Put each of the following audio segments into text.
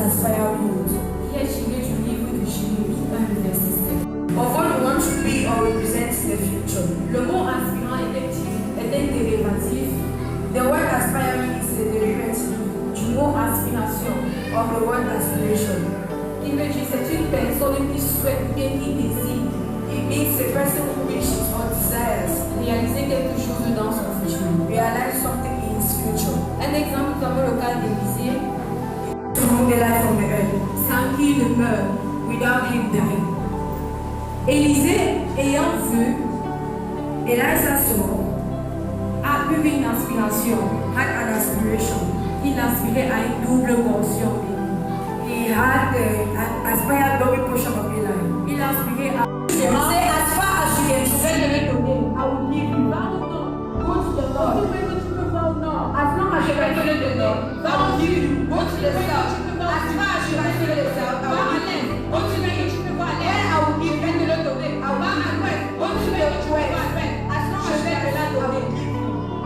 aspire youth. Qui est tiré du livre de Jérémie 1, verset 7. Of what we want to be or represent in the future. Le mot aspirant est un dérivatif. The word aspiring is a derivative Du mot aspiration. of the word aspiration. Qui veut dire c'est une personne qui souhaite bien, qui désire It means a person who wishes or desires réaliser quelque chose dans son futur. realize something in his future. Un exemple comme le cas d'Élisée, To move the life from the earth sans qu'il ne meure. without him dying. Élisée, ayant vu, Elijah saw, a eu une inspiration. had an aspiration. Il aspirait à une double portion. He had an aspired double portion of Eli. Il aspirait à Say, as far as you can je see, vais te le donner. I will give you. Va au nord. Go to the north. Tu veux que tu peux voir au nord. as long as Je you vais can te le donner. Va au sud. go to the south, as far as you can see the south, I Va à will give l'est. you. Où tu veux que tu peux voir à l'est. Then I will give Je vais you. te le donner. I will Va à give l'ouest. you. Où tu veux que tu peux voir à l'ouest. As long Je as you vais te la can, I donner. will give you.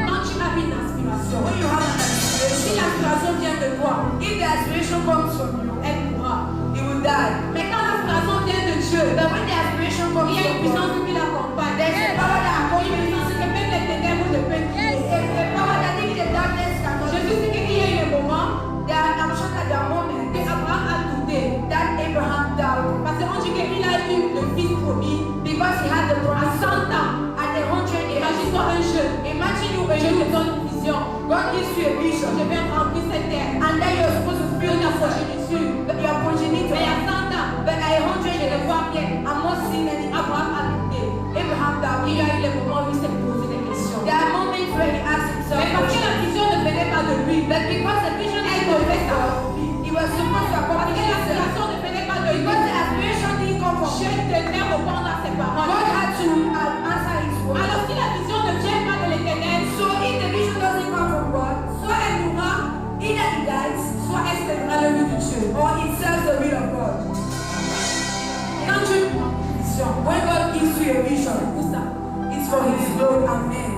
Quand tu as une inspiration, When you have an si aspiration, l'inspiration vient de toi, if the aspiration comes from you, elle mourra. it will die. Mais quand l'inspiration vient de Dieu, But when the aspiration comes il y a une from God, puissance qui l'accompagne. there's a power that Une accompanies puissance que même les ténèbres ne peuvent quitter. a power that even the darkness cannot. Je suis sûr qu'il y a eu un moment I'm sure that there are moments que Abraham a douté. that Abraham doubted Parce qu'on dit qu'il a eu le fils promis because he had the à promise 100 ans. at 100 years. Imagine-toi un jeune. Imagine you Et a je te youth. donne une vision. God gives you a vision, Je vais remplir cette terre. and then you're supposed to De build ta your progéniture. your progenitor. Mais à 100 ans, But at 100 je le years, vois bien. I'm not seeing any. Abraham a douté. Abraham Il y doubted. a eu les moments où il s'est posé des questions. There are moments where he asked himself Mais parce que la questions. vision ne venait pas de lui. But because the vision Elle didn't devait come from God, s'accomplir. he was supposed to Parce accomplish que it. l'inspiration ne venait pas de lui. Because the aspiration didn't come from Je God, devais répondre à ses paroles. God had to answer his word. Alors si la vision ne vient pas de l'éternel, So if the vision doesn't come from God, soit elle mourra, either he dies soit elle servira le but de Dieu. or it serves the will of God. Quand Dieu prend une vision, When God gives you a vision, pour ça. it's for his glory. Amen.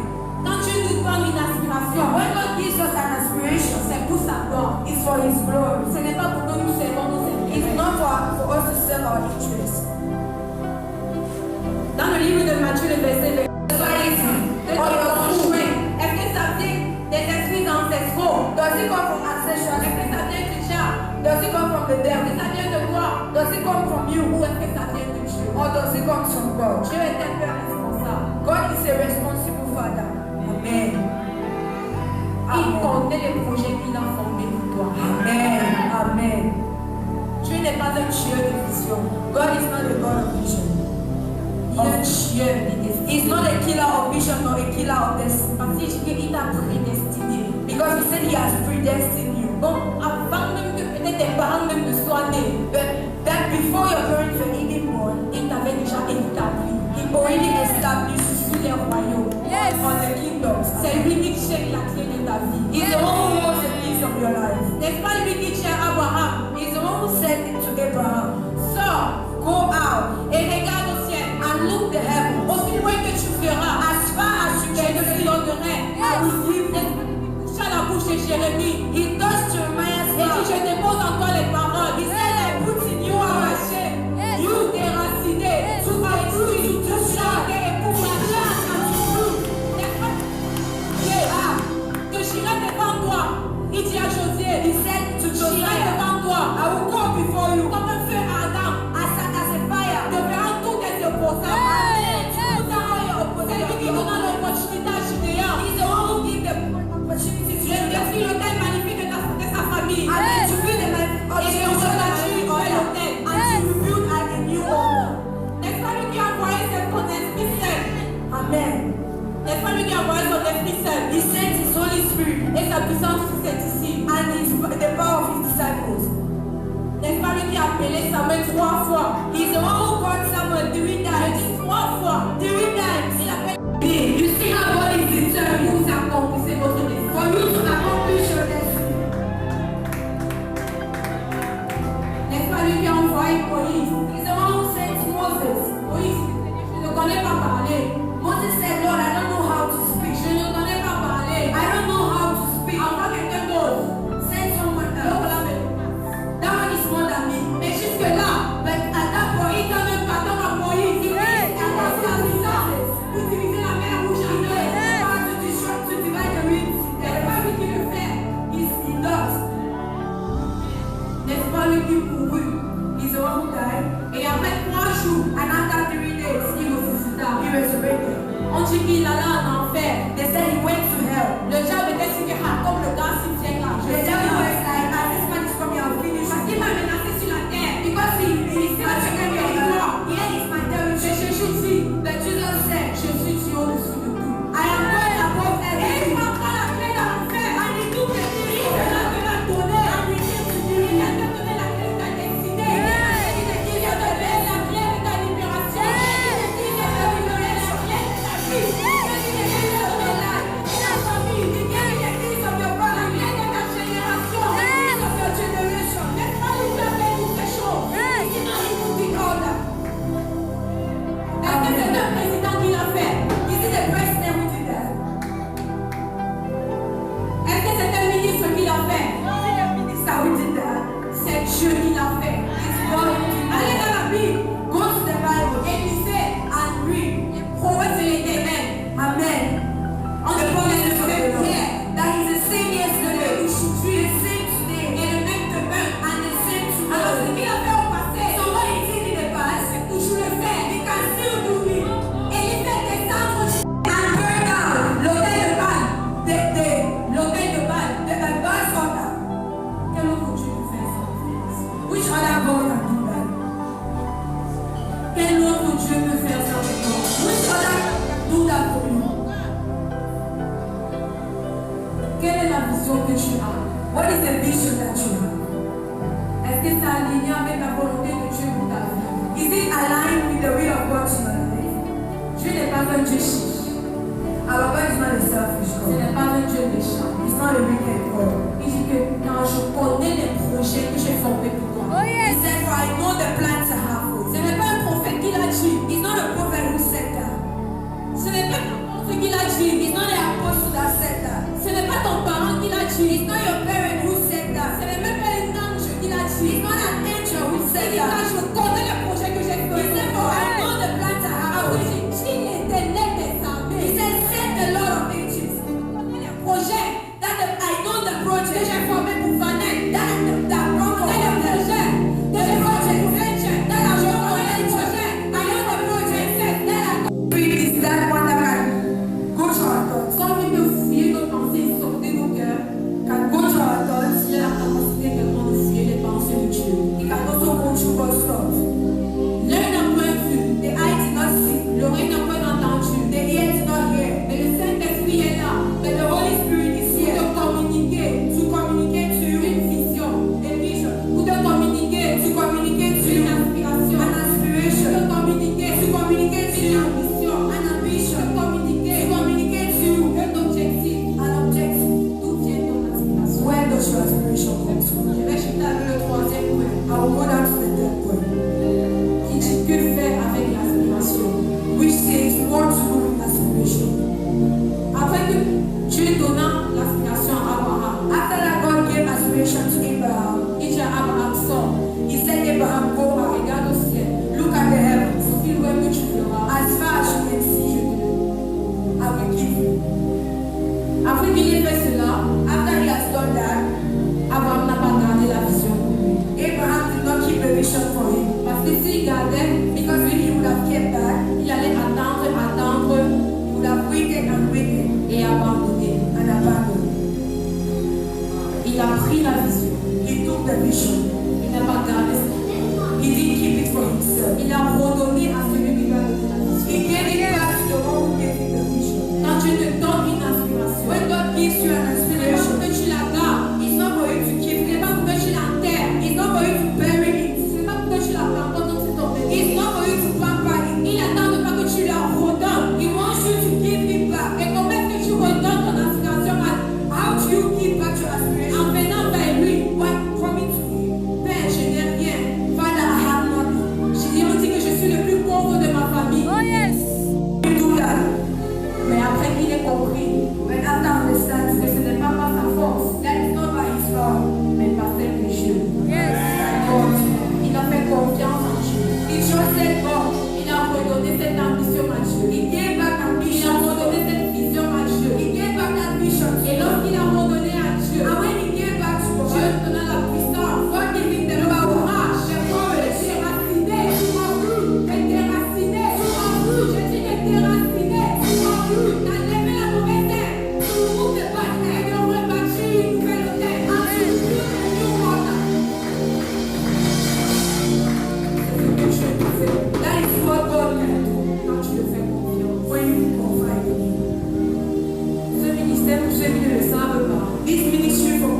Quand Dieu nous donne une aspiration, When God gives us an aspiration, c'est pour sa gloire. it's for his glory. Ce n'est pas pour que nous servons nos It's intérêts. not for us to serve our interests. Dans le livre de Matthieu, le verset 20, That's why it's de or your ton food. chemin, est-ce que ça vient des esprits ancestraux? Does it come from Est-ce ancestral? que ça vient du diable? Does it come from the Est-ce que devil? ça vient de toi? Does it come from you? Ou est-ce que ça vient de Dieu? Or does it come from God? Dieu est un père responsable. God is a responsible father. Amen. Il Amen. connaît les projets qu'il a formés pour toi. Amen. Amen. Dieu n'est pas un tueur de vision. God is not a God of vision. Il est un tueur de destin. He's not a killer of vision nor a killer of destiny. Parce qu'il dit qu'il t'a prédestiné. Because he said he has predestined you. Bon, avant même que peut-être tes parents même ne soient nés, But that before your parents were even born, il t'avait déjà établi he already established sur les royaumes. on the kingdoms. C'est lui qui tient la clé de ta vie. He's the one who holds the keys of your life. N'est-ce pas lui qui tient Abraham? He's the one who said it to Abraham. Sors Go out et regarde au ciel. and look the heavens. Aussi loin que tu feras, As far as you je can te see, donnerai. I will give N'est-ce you. pas lui qui toucha la bouche de Jérémie? He touched Jeremiah's Et dit, mouth. je dépose encore les paroles. Il dit, I put in you a marché. You déraciné. Tout va écrit. Tout chanté et pour la place quand tu loues. N'est-ce pas? Dieu te j'irai devant toi. Il dit à Josué, He said to j'irai Josiah, devant toi. I will go before you Comme un feu ardent. as a fire. Devant tous tes opposants. C'est lui qui donne l'opportunité à Gideon. He's the one who gives the opportunity to Je you. suis l'hôtel magnifique de sa famille. And to build a man, or Et to on build a a dû new faire order, l'hôtel. and to build a new order. N'est-ce pas lui qui a envoyé son esprit saint? Amen. N'est-ce pas lui qui a envoyé son esprit saint? He sent his Holy Spirit Et sa puissance c'est ici. and the power of his disciples. N'est-ce pas lui qui a appelé Samuel 3 fois? He's the one who called Samuel 3 Je times. dis 3 fois. 3 times. Il appelle You see how God is determined vous accomplissez votre destin. for you to accomplish your destiny. N'est-ce pas lui qui a envoyé Moïse? He's the one who sent Moses. Moïse, je ne connais pas parler. Moses said, Lord, I don't know how to speak. Je ne connais pas parler. I don't know how to speak. Envoie quelqu'un d'autre. Send someone L'autre else. là, mais Quelle est la vision que tu as? What is the vision that you have? Est-ce que c'est aligné avec la volonté de Dieu pour ta vie? Is it aligned with the will of God to your life? Dieu n'est pas un Dieu chiche. Our God is not a selfish Ce God. n'est pas un Dieu méchant. He's not a wicked God. Il dit que quand je connais les projets que j'ai formés pour toi. He said, for I know the plans I have for Ce you. n'est pas un prophète qui l'a dit. He's not a prophet who said that. Ce n'est pas un apôtre qui l'a dit. He's not an apostle that said that. Ce n'est pas ton parent qui l'a dit. It's not your parent who said that. Ce n'est même pas un ange qui l'a dit. It's not an angel who Il said dit quand that. je connais les projets que j'ai He faits. said, for I know the plans I have for Après, you. j'ai dit l'Éternel des He armées. said, said the Lord of ages. Je connais les projets That I know the que project j'ai formés pour Vanette. that brought Je connais les projets que j'ai formés pour Rachel. that I Je will connais les projets. I know the project that I is that one that can go to our thoughts. Comme il peut fouiller nos pensées, sortir nos cœurs, Can go to our thoughts. il a la capacité également de fouiller les pensées de Dieu. He can also go through God's thoughts. L'œil n'a point vu, The eye did not see, l'oreille n'a point entendu, the ear did not hear, mais le Saint-Esprit est là but the Holy Spirit is pour here. te communiquer sur une vision, A vision. pour te communiquer To communicate to sur une you inspiration, an pour aspiration. te communiquer To communicate to sur une you ambition, an ambition. pour te communiquer To communicate to you un objectif. an objective. D'où vient ton inspiration? Where does your aspiration come from? Je vais chuter avec le troisième point. I will go down to the third point, Qui dit que faire avec l'aspiration? which says what to do with aspiration. Après que Dieu donna l'aspiration à Abraham, After that, God gave aspiration to Abraham. il dit à Abraham, sors, He said, Abraham, go out, regarde au ciel, look at the heavens. aussi loin que tu feras, As far as you can je see, te le I will give you. Après qu'il ait fait cela, After he has done that, Abraham n'a pas gardé la vision pour lui. Abraham did not keep the vision for him. Parce que s'il gardait, Because if he would have kept back, il allait attendre, he would have waited and waited et abandonner. and abandoned. Il a pris la vision. He took the vision. Il n'a pas gardé ça. He didn't keep it for himself. Il a redonné à celui qui lui a donné la vision. He gave it back to the one who gave him the vision. Quand Dieu te donne une inspiration, When God gives you an ce n'est pas inspiration, pour que tu la gardes, it's not for you to keep ce n'est it. pas pour que tu l'enterres, It's not for you to bury it. ce n'est pas pour que tu la plantes comme c'est ton bébé. It's not for you to pamper it. Il attend de pas que tu la redonnes. He wants you to give it back. Et comment est-ce que tu redonnes ton inspiration à How do you give back your aspiration? en venant vers lui? When coming to him, Père, je n'ai rien. Father, I have nothing. Il me dit que je suis le plus pauvre de ma famille. You do that. Mais après qu'il ait compris When after understanding que ce n'est pas par sa force, that is not by his power, mais par celle de Dieu. by God. Il a fait confiance en Dieu. He trusted God. Il a redonné cette ambition à Dieu. He gave back Il a ambition. redonné cette vision à Dieu. He gave back that vision. Et lorsqu'il a redonné à Dieu, And when he gave back to Dieu God, donna la puissance. God gave him the Le power. courage, le courage, déraciné, déraciné, je dis déraciné, t'as levé la mauvaise terre, pour te battre, et de rebâtir une nouvelle terre, ensuite, new water. C'est ce que Dieu te fait That is what God can do quand tu le fais confiance. when you confide in him. Ce ministère, pour ceux qui ne le savent pas, This ministry, for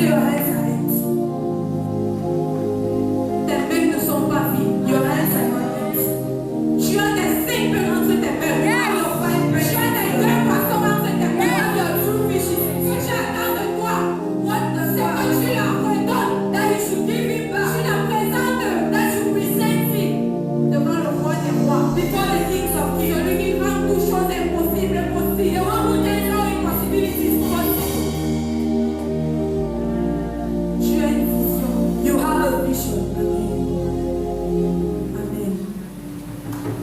your hands are empty. Tes mains ne sont pas vides. Your hands are not empty. Tu as des simples entre tes mains. Tu as des grands poissons entre tes mains. Your true fishes. Si tu attends de toi, c'est que tu leur redonnes. That you should give him back. Tu la présentes. That you present him. Devant le roi des rois. Before the kings of kings. Celui qui rend toutes choses impossibles possibles. The one who makes all impossibilities possible. Tu as une vision. You have a vision. Amen.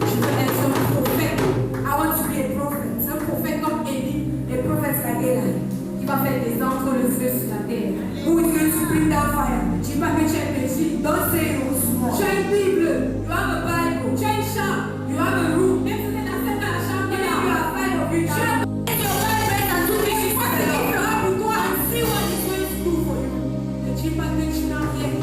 Je veux être un prophète. I want to be a prophet. Un prophète comme Élie. A prophet like Eli. Qui va faire des encres le feu sur la terre. Who is going to bring down fire? Dis pas que tu es péché. Don't say it was small. Tu as une Bible. You have a Bible. Tu as une chambre. You have a room. Même si tu es dans la chambre, you have five of you. Tu as tout ce qui fera pour toi. And see what he's going to do for you. Ne dis pas que tu n'as rien.